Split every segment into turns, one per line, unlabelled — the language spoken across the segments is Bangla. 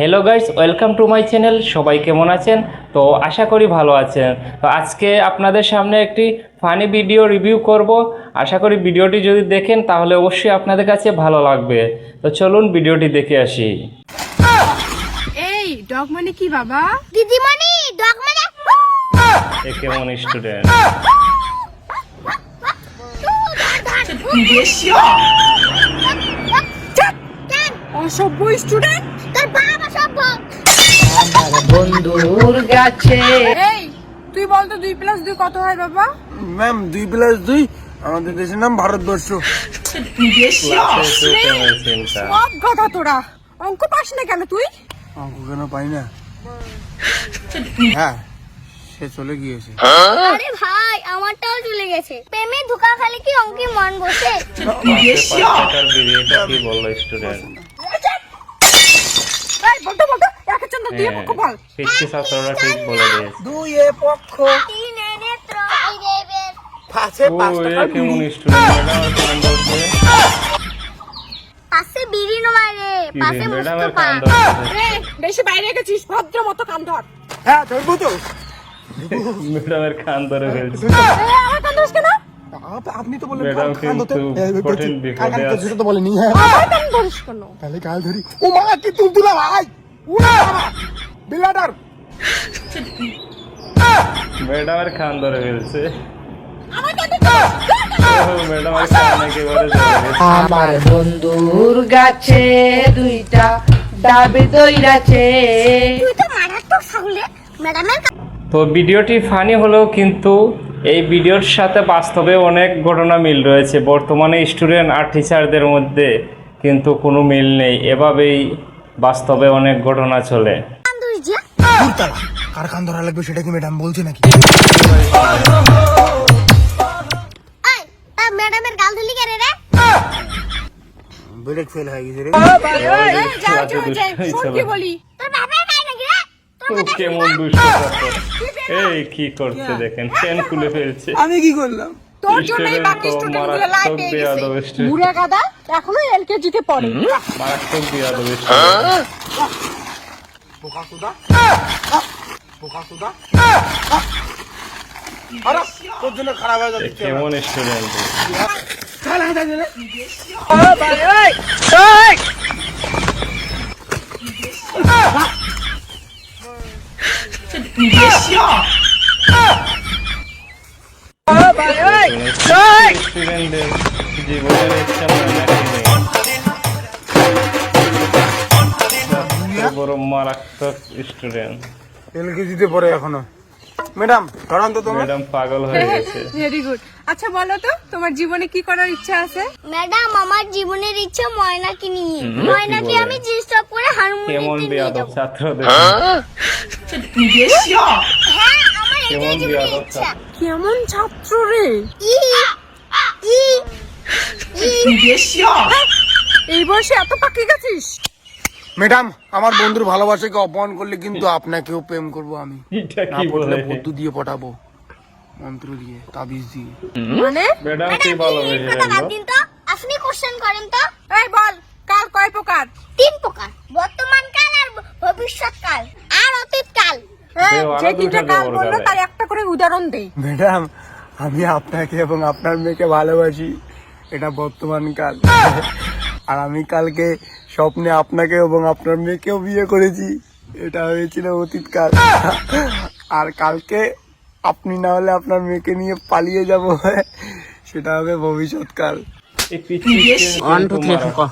Hello guys, welcome to my channel. সবাই কেমন আছেন? তো আশা করি ভালো আছেন। তো আজকে আপনাদের সামনে একটি ফানি ভিডিও রিভিউ করব। আশা করি ভিডিওটি যদি দেখেন তাহলে অবশ্যই আপনাদের কাছে ভালো লাগবে। তো চলুন ভিডিওটি দেখে আসি।
এই ডগ মানে কি বাবা?
দিদিমণি ডগ মানে
এ কেমন স্টুডেন্ট?
অসভ্য স্টুডেন্ট।
তোর বাবা সভ্য।
বন্ধুর গাছে
এই তুই বল তো 2+2 কত হয় বাবা?
ম্যাম 2+2 আমাদের দেশের নাম ভারতবর্ষ।
সব গাধা তোরা। অঙ্ক পাস না কেন তুই?
অঙ্ক কেন পাই না? হ্যাঁ, সে চলে গিয়েছে।
আরে ভাই আমারটাও চলে গেছে। প্রেমে ধোকা খালি কি অঙ্কে মন বসে?
এটা কি বললো স্টুডেন্ট?
এই বলতো একে চন্দ্র দিয়ে পক্ষ বল।
পিচ্ছি ছাত্ররা ঠিক বলে দিয়েছে।
দুই এ পক্ষ
তিনে নেত্র এই দেবের।
পাশে
ও
পাঁচ
এ
টাকা
কেমন স্টুডেন্ট? ম্যাডাম কান ধরছে।
পাশে বিড়ি নয় রে,
কি
পাশে
রে, ম্যাডামের
মুস্তফা।
কান ধরছে।
রে বেশি বাইরে গেছিস, ভদ্র মতো কান ধর।
হ্যাঁ ধরবো তো।
ম্যাডামের কান ধরে ফেলছে।
আমার কান ধরিস কেন?
আপনি তো বললেন
ম্যাডাম
কান ধরতে।
কিন্তু কঠিন বিপদে আছে।
সেটা তো বলেনি। হ্যাঁ
আমার কান ধরিস কেন?
তাহলে কাল ধরি। ও মা কি তুলতুলা ভাই, উড়া বিলাডার।
ম্যাডামের কান ধরে ফেলছে।
আমার কান ধরিস।
ও ম্যাডামের কান একেবারে ধরে ফেলছে।
আমার বন্ধুর গাছে দুইটা ডাবে দইরাছে।
তুই তো মারাত্মক সাহলে ম্যাডামের
তো ভিডিওটি ফানি হলেও কিন্তু এই ভিডিওর সাথে বাস্তবে অনেক ঘটনা মিল রয়েছে। বর্তমানে স্টুডেন্ট আর টিচারদের মধ্যে কিন্তু কোনো মিল নেই। এভাবেই বাস্তবে অনেক ঘটনা চলে।
কান ধরিস যে।
তুলতালা কার কান ধরা লাগবে সেটা কি ম্যাডাম বলছে নাকি?
এই তা ম্যাডামের গাল ধরলি কেন রে?
ব্রেক ফেল হয়ে গেছে রে।
এই যা যা যা, শোন কি বলি।
তোর বাবার গায়ে নাকি রে? তোর
ও কেমন দুষ্ট ছাত্র। এই কি করছে দেখেন, চেন খুলে ফেলছে।
আমি কি করলাম?
তোর জন্যই বাকি
Student তো
স্টুডেন্ট গুলো লাই
মারাত্মক
পেয়ে
বেয়াদব
গেছে।
student।
বুড়া গাদা এখনো এলকেজিতে পড়ে।
মারাত্মক বিয়াদব স্টুডেন্ট।
বোকা সুদা বোকা সুদা। আরে তোর জন্য খারাপ হয়ে
এ
যাচ্ছে।
কেমন স্টুডেন্ট?
কাল হাতে দে রে।
স্টুডেন্টদের জীবনের ইচ্ছা হয় নাকি? বড় মারাত্মক স্টুডেন্ট।
এলকেজিতে পড়ে এখনো। ম্যাডাম ধরান তো তোমার।
ম্যাডাম পাগল হয়ে গেছে।
Very good. আচ্ছা বলো তো তোমার জীবনে কি করার ইচ্ছা আছে?
ম্যাডাম আমার জীবনের ইচ্ছে ময়নাকে নিয়ে। ময়নাকে
বলে?
আমি জিনিস টপ করে
কেমন
হারমোনিয়ামে নিয়ে
বিয়াদব
যাব।
ছাত্রদের।
হ্যাঁ আমার
কেমন
এটাই জীবনের
বিয়াদব
ইচ্ছা।
কেমন ছাত্র রে?
ই ই
এই বয়সে এত পাকি গেছিস?
ম্যাডাম আমার বন্ধুর ভালোবাসাকে অপমান করলে কিন্তু আপনাকেও প্রেম করব আমি।
এটা
না
কি
পড়লে
বলে?
বুদ্ধি দিয়ে পটাবো, মন্ত্র দিয়ে, তাবিজ দিয়ে।
মানে
ম্যাডাম কি ভালোবেসে
কথা বাদ
ফেললো?
দিন তো। আপনি কোশ্চেন করেন তো।
এই বল কাল কয় প্রকার?
3 প্রকার। বর্তমান কাল আর ভবিষ্যৎ কাল আর অতীত কাল।
এই,
দেও, আরো
যে
দুইটা
তিনটা কাল
দেবো
বললো
গালে।
তার একটা করে উদাহরণ দে।
ম্যাডাম আমি আপনাকে এবং আপনার মেয়েকে ভালোবাসি, এটা বর্তমান কাল। আর আমি কালকে স্বপ্নে আপনাকে এবং আপনার মেয়েকেও বিয়ে করেছি, এটা হয়েছিল অতীত কাল। আর কালকে আপনি না হলে আপনার মেয়েকে নিয়ে পালিয়ে যাব, সেটা হবে ভবিষ্যৎ কাল।
এই পিচ্ছি student কিন্তু মারাত্মক।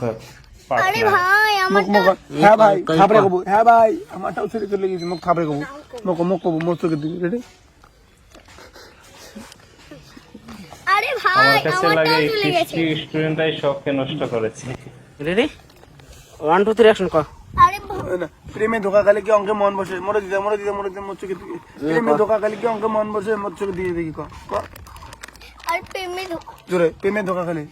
আরে
পাগলা।
ভাই আমার
মুখ মুখ হ্যাঁ ভাই থাপড়ে কবু, হ্যাঁ ভাই আমারটাও ছেড়ে চলে গেছে, মুখ থাপড়ে কবু, মুখ মুখ কবু, মুখ চোখে দিকে রেডি।
আরে ভাই
আমার কাছে লাগে
আমারটাও
এই
চলে গেছে।
পিচ্ছি স্টুডেন্টটাই শখকে নষ্ট করেছে।
রেডি 1 2 3 অ্যাকশন কর।
আরে
না, প্রেমে ধোকা খালে কি অঙ্কে মন বসে? মরে দিদা মোর চোখে দিকে। প্রেমে ধোকা খালে কি অঙ্কে মন বসে? মোর চোখে দিয়ে দেখি ক
আর প্রেমে ধোকা
জোরে। প্রেমে ধোকা খেলে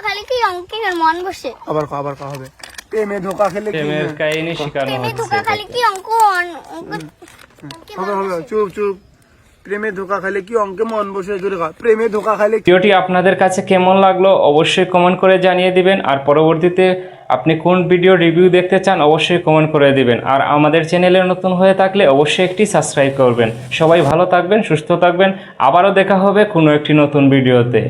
খালি কি অঙ্কে মন বসে?
আবার ক হবে। প্রেমে ধোকা খেলে কি
প্রেমের কাহিনী শেখানো
প্রেমে
হচ্ছে।
ধোকা খালি কি অঙ্কে
হবে। চুপ চুপ। প্রেমে ধোকা খালে কি অঙ্কে মন বসে? জোরে ক। প্রেমে ধোকা খালে
ভিডিওটি আপনাদের কাছে কেমন লাগলো অবশ্যই কমেন্ট করে জানিয়ে দিবেন। আর পরবর্তীতে আপনি কোন ভিডিও রিভিউ দেখতে চান অবশ্যই কমেন্ট করে দিবেন। আর আমাদের চ্যানেলে নতুন হয়ে থাকলে অবশ্যই একটি সাবস্ক্রাইব করবেন। সবাই ভালো থাকবেন, সুস্থ থাকবেন। আবারও দেখা হবে কোনো একটি নতুন ভিডিওতে।